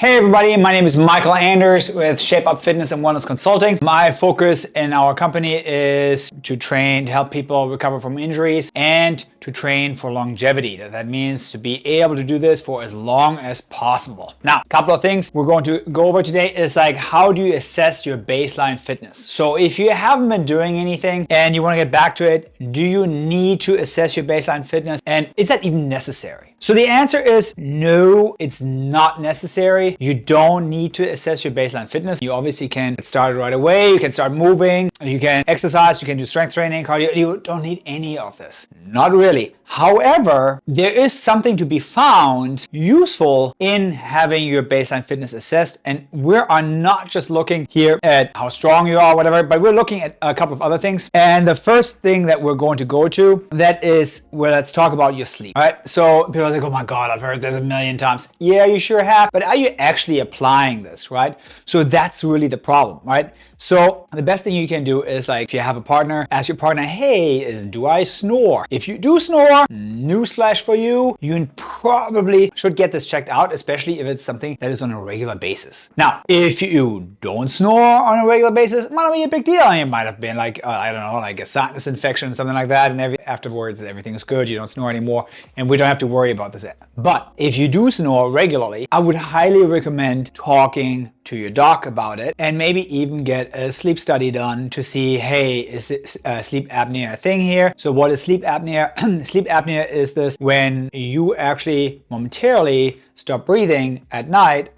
Hey everybody, my name is Michael Anders with ShapeUp Fitness and Wellness Consulting. My focus in our company is to help people recover from injuries and to train for longevity. That means to be able to do this for as long as possible. Now, a couple of things we're going to go over today is like, how do you assess your baseline fitness? So if you haven't been doing anything and you want to get back to it, do you need to assess your baseline fitness? And is that even necessary? So the answer is no, it's not necessary. You don't need to assess your baseline fitness. You obviously can get started right away. You can start moving, you can exercise, you can do strength training, cardio. You don't need any of this. Not really. However, there is something to be found useful in having your baseline fitness assessed. And we are not just looking here at how strong you are, whatever, but we're looking at a couple of other things. And the first thing that we're going to go to, that is, well, let's talk about your sleep. All right. So people are like, oh my God, I've heard this a million times. Yeah, you sure have. But are you actually applying this, right? So that's really the problem, right? So the best thing you can do is, like, if you have a partner, ask your partner, hey, do I snore? If you do snore, newsflash for you, you probably should get this checked out, especially if it's something that is on a regular basis. Now, if you don't snore on a regular basis, it might not be a big deal. You might have been like, I don't know, like a sinus infection, something like that, and afterwards everything's good, you don't snore anymore, and we don't have to worry about this. But if you do snore regularly, I would highly recommend talking to your doc about it and maybe even get a sleep study done to see, hey, is sleep apnea a thing here? So what is sleep apnea? Sleep apnea is this when you actually momentarily stop breathing at night,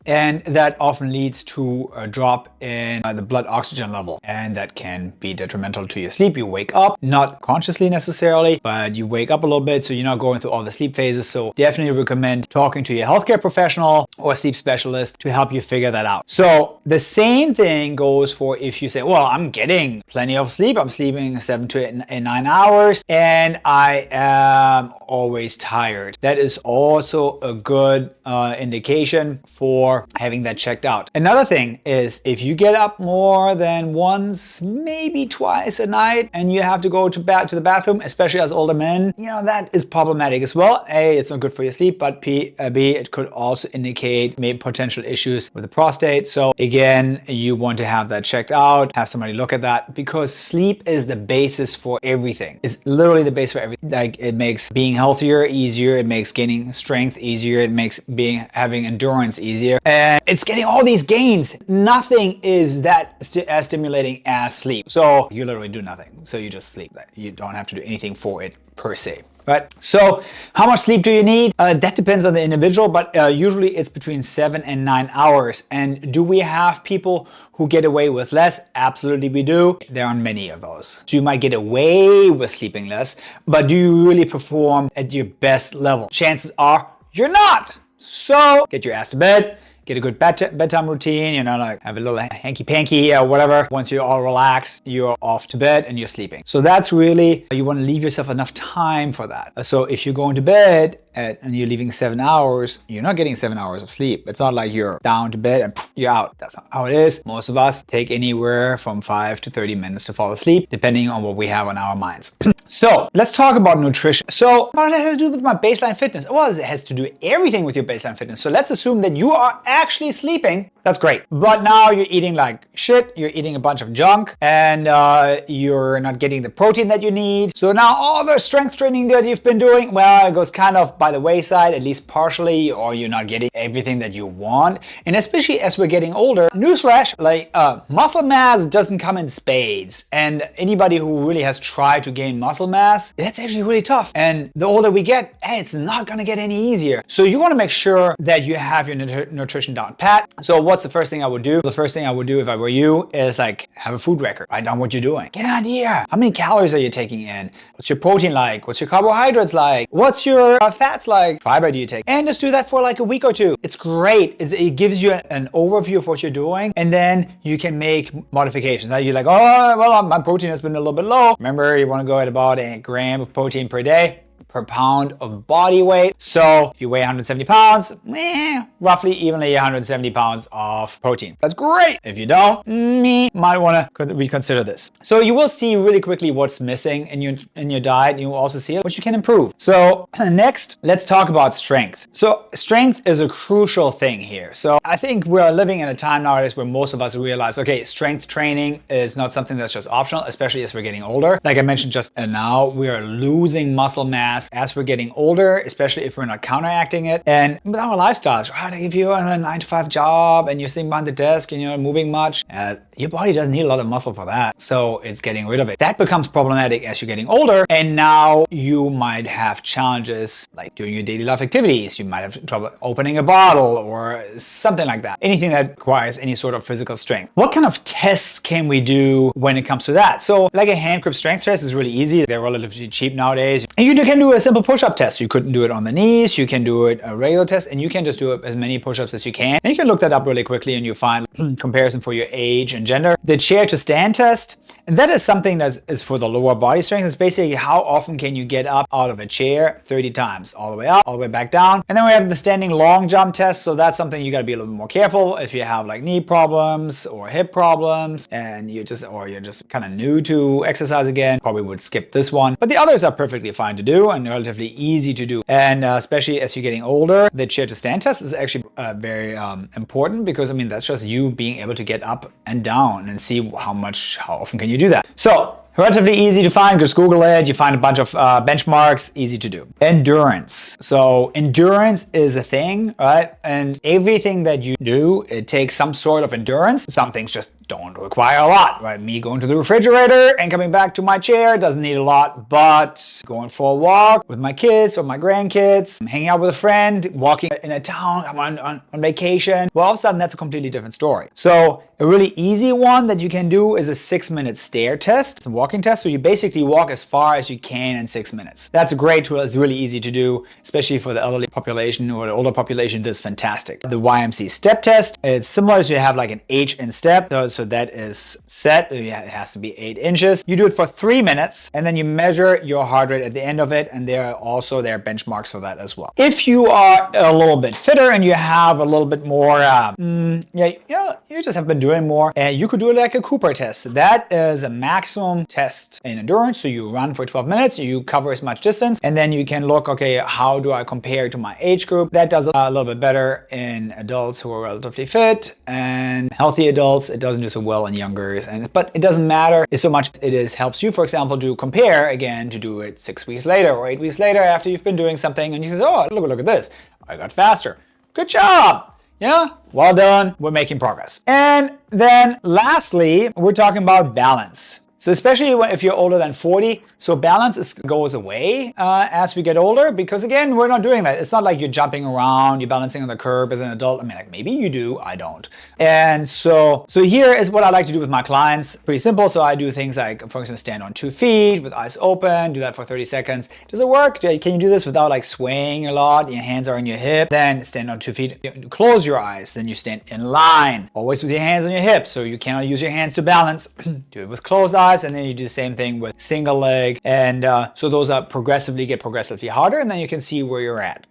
and that often leads to a drop in the blood oxygen level. And that can be detrimental to your sleep. You wake up, not consciously necessarily, but you wake up a little bit, so you're not going through all the sleep phases. So definitely recommend talking to your healthcare professional or sleep specialist to help you figure that out. So the same thing goes for if you say, well, I'm getting plenty of sleep. I'm sleeping 7 to 9 hours and I am always tired. That is also a good indication for having that checked out. Another thing is, if you get up more than once, maybe twice a night, and you have to go to the bathroom, especially as older men, that is problematic as well. A, it's not good for your sleep, but B, it could also indicate maybe potential issues with the prostate. So again, you want to have that checked out, have somebody look at that, because sleep is the basis for everything. It's literally the base for everything. Like, it makes being healthier easier, it makes gaining strength easier, it makes having endurance easier. And it's getting all these gains. Nothing is that as stimulating as sleep. So you literally do nothing. So you just sleep. You don't have to do anything for it per se. Right? So how much sleep do you need? That depends on the individual, but usually it's between 7 and 9 hours. And do we have people who get away with less? Absolutely we do. There aren't many of those. So you might get away with sleeping less, but do you really perform at your best level? Chances are you're not. So get your ass to bed. Get a good bedtime routine, like have a little hanky-panky or whatever. Once you're all relaxed, you're off to bed and you're sleeping. So that's really, you want to leave yourself enough time for that. So if you're going to bed and you're leaving 7 hours, you're not getting 7 hours of sleep. It's not like you're down to bed and you're out. That's not how it is. Most of us take anywhere from 5 to 30 minutes to fall asleep, depending on what we have on our minds. So let's talk about nutrition. So what does it have to do with my baseline fitness? Well, it has to do everything with your baseline fitness. So let's assume that you are actually sleeping. That's great. But now you're eating like shit. You're eating a bunch of junk and you're not getting the protein that you need. So now all the strength training that you've been doing, well, it goes kind of by the wayside, at least partially, or you're not getting everything that you want. And especially as we're getting older, newsflash, like muscle mass doesn't come in spades. And anybody who really has tried to gain muscle mass, that's actually really tough. And the older we get, it's not going to get any easier. So you want to make sure that you have your nutrition down pat. So what's the first thing I would do? The first thing I would do if I were you is like have a food record. Write down what you're doing. Get an idea. How many calories are you taking in? What's your protein like? What's your carbohydrates like? What's your fats like? Fiber do you take? And just do that for like a week or two. It's great. It gives you an overview of what you're doing, and then you can make modifications. Now you're like, oh, well, my protein has been a little bit low. Remember, you want to go at about a gram of protein per day. per pound of body weight. So if you weigh 170 pounds, roughly evenly 170 pounds of protein. That's great. If you don't, might want to reconsider this. So you will see really quickly what's missing in your diet. You will also see what you can improve. So next, let's talk about strength. So strength is a crucial thing here. So I think we're living in a time nowadays where most of us realize, okay, strength training is not something that's just optional, especially as we're getting older. Like I mentioned just now, we are losing muscle mass as we're getting older, especially if we're not counteracting it. And with our lifestyles, right? If you're on a 9-to-5 job and you're sitting behind the desk and you're not moving much, your body doesn't need a lot of muscle for that. So it's getting rid of it. That becomes problematic as you're getting older. And now you might have challenges like doing your daily life activities. You might have trouble opening a bottle or something like that. Anything that requires any sort of physical strength. What kind of tests can we do when it comes to that? So like a hand grip strength test is really easy. They're relatively cheap nowadays. And you can do a simple push-up test. You couldn't do it on the knees. You can do it a regular test, and you can just do as many push-ups as you can. And you can look that up really quickly and you find comparison for your age and gender. The chair to stand test. And that is something that is for the lower body strength. It's basically how often can you get up out of a chair 30 times, all the way up, all the way back down. And then we have the standing long jump test. So that's something you got to be a little bit more careful if you have like knee problems or hip problems and you're just kind of new to exercise again, probably would skip this one. But the others are perfectly fine to do and relatively easy to do. And especially as you're getting older, the chair to stand test is actually very important because I mean, that's just you being able to get up and down and see how often can you do that. So relatively easy to find, just Google it, you find a bunch of benchmarks, easy to do. Endurance. So endurance is a thing, right? And everything that you do, it takes some sort of endurance. Some things just don't require a lot, right? Me going to the refrigerator and coming back to my chair doesn't need a lot, but going for a walk with my kids or my grandkids, hanging out with a friend, walking in a town, I'm on vacation, well, all of a sudden that's a completely different story. So a really easy one that you can do is a 6-minute stair test. It's a walking test. So you basically walk as far as you can in 6 minutes. That's a great tool. It's really easy to do, especially for the elderly population or the older population. This is fantastic. The YMCA step test, it's similar. So you have like an H in step. So that is set. It has to be 8 inches. You do it for 3 minutes and then you measure your heart rate at the end of it. And there are benchmarks for that as well. If you are a little bit fitter and you have a little bit more, you just have been doing more, you could do it like a Cooper test. That is a maximum test in endurance. So you run for 12 minutes, you cover as much distance, and then you can look, okay, how do I compare to my age group? That does a little bit better in adults who are relatively fit and healthy adults. It doesn't do so well in younger, but it doesn't matter so much. It helps you, for example, to compare again, to do it 6 weeks later or 8 weeks later after you've been doing something and you say, oh, look at this. I got faster. Good job. Yeah, well done. We're making progress. And then lastly, we're talking about balance. So especially if you're older than 40, so balance goes away as we get older, because again, we're not doing that. It's not like you're jumping around, you're balancing on the curb as an adult. I mean, like maybe you do, I don't. And so here is what I like to do with my clients. Pretty simple. So I do things like, for example, stand on 2 feet with eyes open, do that for 30 seconds. Does it work? Can you do this without like swaying a lot? Your hands are on your hip. Then stand on 2 feet, close your eyes. Then you stand in line, always with your hands on your hips. So you cannot use your hands to balance. Do it with closed eyes. And then you do the same thing with single leg. And so those are get progressively harder. And then you can see where you're at.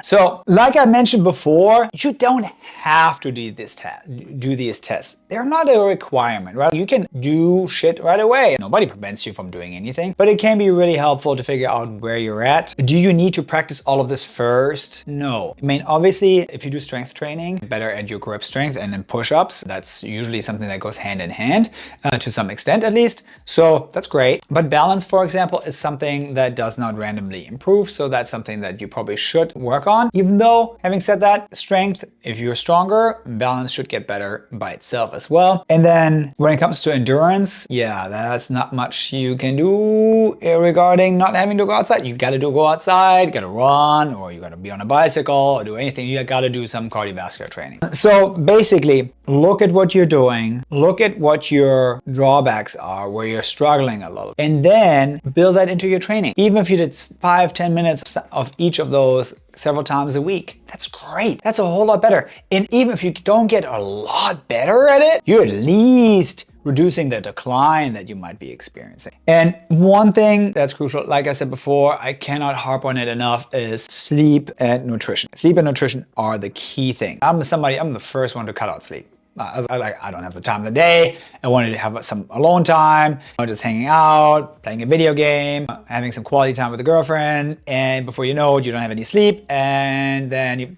So like I mentioned before, you don't have to do these tests. They're not a requirement, right? You can do shit right away. Nobody prevents you from doing anything, but it can be really helpful to figure out where you're at. Do you need to practice all of this first? No. I mean, obviously, if you do strength training, better at your grip strength and then push-ups, that's usually something that goes hand in hand to some extent at least. So that's great. But balance, for example, is something that does not randomly improve. So that's something that you probably should work on. Even though, having said that, strength, if you're stronger, balance should get better by itself as well. And then when it comes to endurance, yeah, that's not much you can do regarding not having to go outside. You gotta go outside, gotta run, or you gotta be on a bicycle or do anything. You gotta do some cardiovascular training. So basically, look at what you're doing, look at what your drawbacks are, where you're struggling a little, and then build that into your training. Even if you did 5-10 minutes of each of those several times a week, that's great. That's a whole lot better. And even if you don't get a lot better at it, you at least reducing the decline that you might be experiencing. And one thing that's crucial, like I said before, I cannot harp on it enough, is sleep and nutrition. Sleep and nutrition are the key thing. I'm the first one to cut out sleep. I don't have the time of the day. I wanted to have some alone time, just hanging out, playing a video game, having some quality time with a girlfriend, and before you know it, you don't have any sleep, and then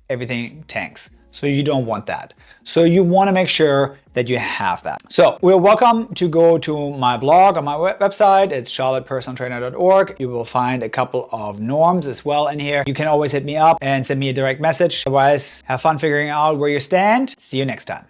everything tanks. So you don't want that. So you want to make sure that you have that. So you're welcome to go to my blog on my website. It's charlottepersonaltrainer.org. You will find a couple of norms as well in here. You can always hit me up and send me a direct message. Otherwise, have fun figuring out where you stand. See you next time.